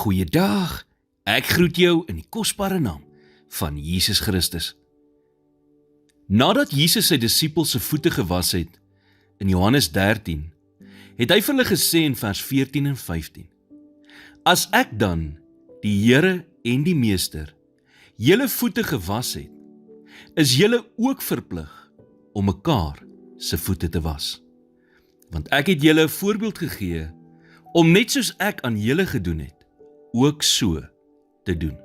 Goeiedag, ek groet jou in die kosbare naam van Jesus Christus. Nadat Jesus sy disippels se voete gewas het, in Johannes 13, het hy vir hulle gesê in vers 14 en 15, As ek dan, die Here en die Meester, julle voete gewas het, is julle ook verplig om mekaar se voete te was. Want ek het julle 'n voorbeeld gegee, om net soos ek aan julle gedoen het, ook so te doen.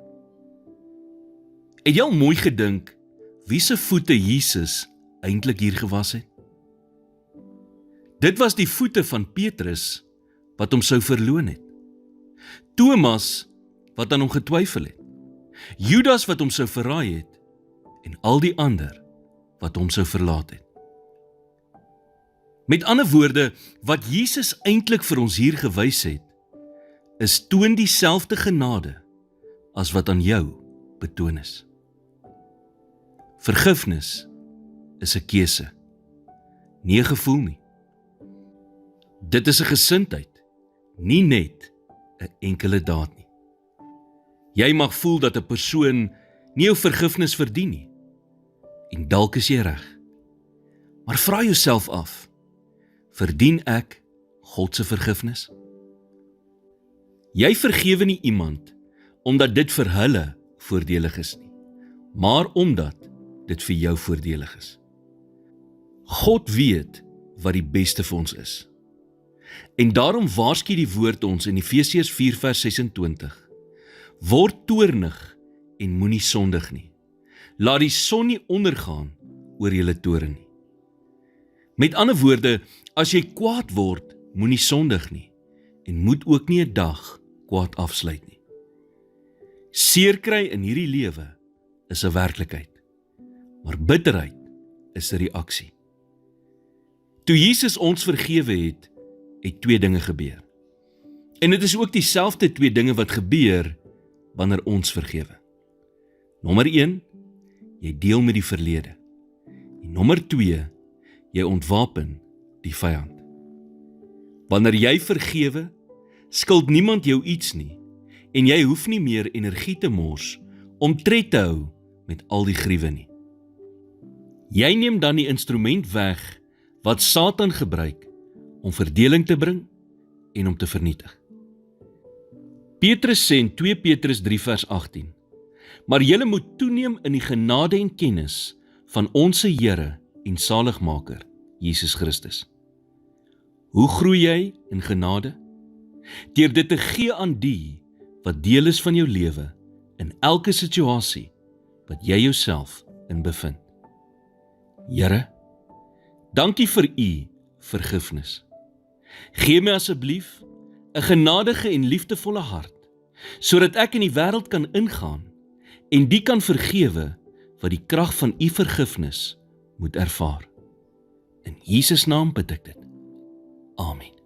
Het jy al mooi gedink, wie se voete Jesus eintlik hier gewas het? Dit was die voete van Petrus, wat hom sou verloon het. Thomas, wat aan hom getwyfel het. Judas, wat hom sou verraai het, en al die ander, wat hom sou verlaat het. Met ander woorde, wat Jesus eintlik vir ons hier gewys het, is toon dieselfde genade as wat aan jou betoon is. Vergifnis is 'n keuse, nie 'n gevoel nie. Dit is 'n gesindheid, nie net 'n enkele daad nie. Jy mag voel dat 'n persoon nie jou vergifnis verdien nie, en dalk is jy reg. Maar vra jouself af, verdien ek God se vergifnis? Jy vergewe nie iemand omdat dit vir hulle voordelig is nie, maar omdat dit vir jou voordelig is. God weet wat die beste vir ons is. En daarom waarsku die woord ons in Efesiërs 4 vers 26, Word toornig en moenie sondig nie. Laat die son nie ondergaan oor julle toorn nie. Met ander woorde, as jy kwaad word, moenie sondig nie, en moet ook nie 'n dag kwaad afsluit nie. Seer kry in hierdie lewe is 'n werklikheid, maar bitterheid is 'n reaksie. Toe Jesus ons vergewe het, het twee dinge gebeur. En dit is ook dieselfde twee dinge wat gebeur wanneer ons vergewe. Nommer 1, jy deel met die verlede. En nommer 2, jy ontwapen die vyand. Wanneer jy vergewe, skuld niemand jou iets nie, en jy hoef nie meer energie te mors om tred te hou met al die gruwe nie. Jy neem dan die instrument weg wat Satan gebruik om verdeling te bring en om te vernietig. Petrus sê in 2 Petrus 3 vers 18, Maar julle moet toeneem in die genade en kennis van ons Here en Saligmaker, Jesus Christus. Hoe groei jy in genade? Deur dit te gee aan die wat deel is van jou lewe in elke situasie wat jy jouself in bevind. Here, dankie vir u vergifnis. Gee my asseblief 'n genadige en liefdevolle hart, sodat ek in die wêreld kan ingaan en die kan vergewe wat die krag van u vergifnis moet ervaar. In Jesus naam bid ek dit. Amen.